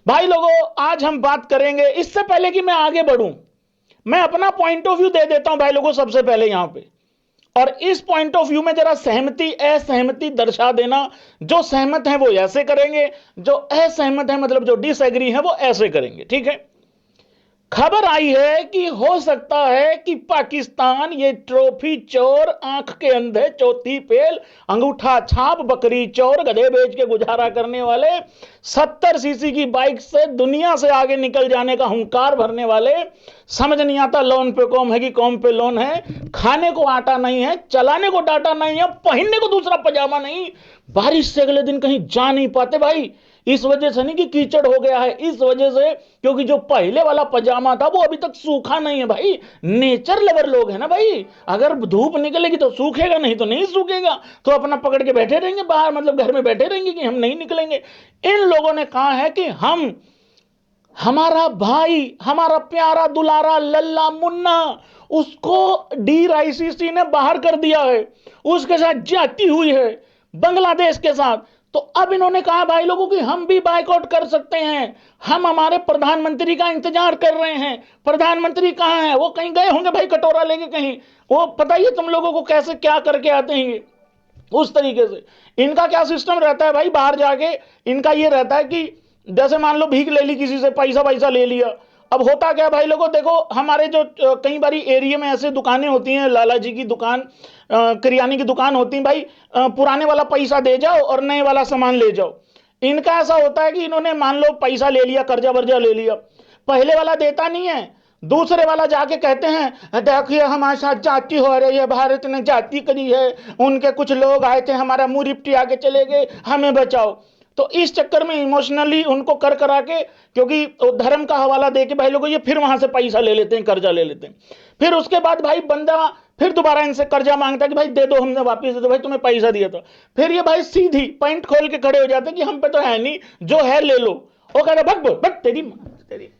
भाई लोगों, आज हम बात करेंगे, इससे पहले कि मैं आगे बढ़ूं, मैं अपना पॉइंट ऑफ व्यू दे देता हूं भाई लोगों सबसे पहले यहां पे। और इस पॉइंट ऑफ व्यू में जरा सहमति असहमति दर्शा देना। जो सहमत है वो ऐसे करेंगे, जो असहमत है मतलब जो डिसएग्री है वो ऐसे करेंगे, ठीक है। खबर आई है कि हो सकता है कि पाकिस्तान ये ट्रॉफी चोर, आंख के अंधे, चौथी फेल, अंगूठा छाप, बकरी चोर, गधे बेच के गुजारा करने वाले, 70 सीसी की बाइक से दुनिया से आगे निकल जाने का हुंकार भरने वाले, समझ नहीं आता लोन पे कॉम है कि कॉम पे लोन है, खाने को आटा नहीं है, चलाने को डाटा नहीं है, पहनने को दूसरा पजामा नहीं, बारिश से अगले दिन कहीं जा नहीं पाते भाई। इस वजह से नहीं कि कीचड़ हो गया है, इस वजह से क्योंकि जो पहले वाला पजामा था वो अभी तक सूखा नहीं है भाई। नेचर लवर लोग है ना भाई, अगर धूप निकलेगी तो सूखेगा, नहीं तो नहीं सूखेगा, तो अपना पकड़ के बैठे रहेंगे बाहर, मतलब घर में बैठे रहेंगे कि हम नहीं निकलेंगे। इन लोगों ने कहा है कि हम, हमारा भाई, हमारा प्यारा दुलारा लल्ला मुन्ना, उसको डीआईसीसी ने बाहर कर दिया है, उसके साथ जाती हुई है बांग्लादेश के साथ। तो अब इन्होंने कहा भाई लोगों की हम भी बाइकआउट कर सकते हैं, हम हमारे प्रधानमंत्री का इंतजार कर रहे हैं। प्रधानमंत्री कहां है? वो कहीं गए होंगे भाई कटोरा लेके कहीं, वो पता ही है तुम लोगों को कैसे क्या करके आते हैं उस तरीके से। इनका क्या सिस्टम रहता है भाई, बाहर जाके इनका ये रहता है कि जैसे मान लो भीख ले ली किसी से, पैसा पैसा ले लिया। अब होता क्या भाई लोगों, देखो हमारे जो कई बारी एरिया में ऐसे दुकानें होती हैं, लाला जी की दुकान, किराने की दुकान होती है भाई, पुराने वाला पैसा दे जाओ और नए वाला सामान ले जाओ। इनका ऐसा होता है कि इन्होंने मान लो पैसा ले लिया, कर्जा वर्जा ले लिया, पहले वाला देता नहीं है, दूसरे वाला जाके कहते हैं देखिए हमारे साथ जाति हो रही है, भारत ने जाति करी है, उनके कुछ लोग आए थे, हमारा मुंह रिपटी आके चले गए, हमें बचाओ। तो इस चक्कर में इमोशनली उनको कर करा के, क्योंकि धर्म का हवाला दे के भाई लोगों ये फिर वहां से पैसा ले लेते हैं, कर्जा ले लेते हैं। फिर उसके बाद भाई बंदा फिर दोबारा इनसे कर्जा मांगता है कि भाई दे दो, हमने वापस दे दो भाई, तुम्हें पैसा दिया था। फिर ये भाई सीधी पैंट खोल के खड़े हो जाते हैं कि हम पे तो है नहीं, जो है ले लो। वो कहते भग भग तेरी तेरी,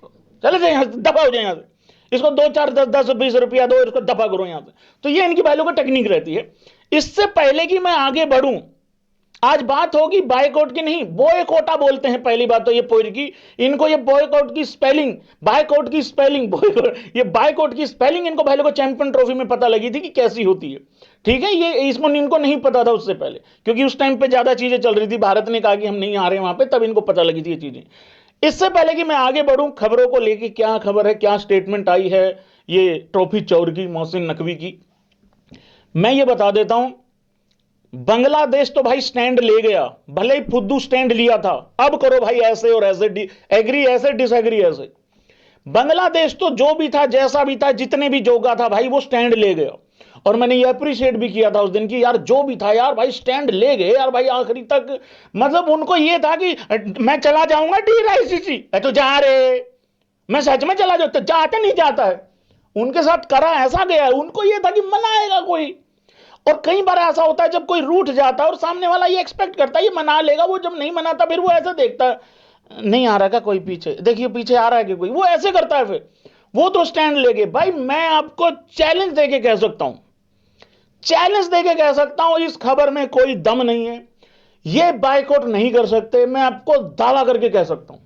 चले जाए यहां से, दफा हो जाए यहां से, इसको 2 4 10 10 20 रुपया दो, इसको दफा करो यहां से। तो ये इनकी भाई लोगों को टेक्निक रहती है। इससे पहले कि मैं आगे बढ़ूं, आज बात होगी बायकॉट की, नहीं बॉयकॉटा बोलते हैं पहली बात तो ये पोर की। इनको ये बॉयकॉट की स्पेलिंग, बायकॉट की स्पेलिंग, बॉयकॉट, ये बायकॉट की स्पेलिंग इनको पहले को चैंपियन ट्रॉफी में पता लगी थी कि कैसी होती है, ठीक है। ये इसको इनको नहीं पता था उससे पहले, क्योंकि उस टाइम पे ज्यादा चीजें चल रही थी, भारत ने कहा कि हम नहीं आ रहे वहां पे, तब इनको पता लगी थी ये चीजें। इससे पहले कि मैं आगे बढ़ूं, खबरों को लेके क्या खबर है, क्या स्टेटमेंट आई है ये ट्रॉफी चौर की, मोहसिन नकवी की, मैं ये बता देता हूं। बांग्लादेश तो भाई स्टैंड ले गया, भले ही फुद्दू स्टैंड लिया था, अब करो भाई ऐसे और ऐसे, एग्री ऐसे, डिसएग्री ऐसे। बांग्लादेश तो जो भी था, जैसा भी था, जितने भी जोगा था भाई, वो स्टैंड ले गया। और मैंने ये अप्रिशिएट भी किया था उस दिन की, यार जो भी था यार भाई स्टैंड ले गए यार भाई आखिरी तक। मतलब उनको ये था कि मैं चला जाऊंगा डीआईसीसी, तो जा रहे, मैं सच में चला जाता, जाता नहीं जाता है, उनके साथ करा ऐसा गया है, उनको ये था कि मनाएगा कोई। और कई बार ऐसा होता है जब कोई रूठ जाता है और सामने वाला ये एक्सपेक्ट करता है ये मना लेगा, वो जब नहीं मनाता फिर वो ऐसा देखता है, नहीं आ रहा क्या कोई पीछे, देखिए पीछे आ रहा है कि कोई, वो ऐसे करता है। फिर वो तो स्टैंड लेके भाई, मैं आपको चैलेंज देके कह सकता हूं, चैलेंज देके कह सकता हूं इस खबर में कोई दम नहीं है, ये बाइकआउट नहीं कर सकते, मैं आपको दावा करके कह सकता हूं।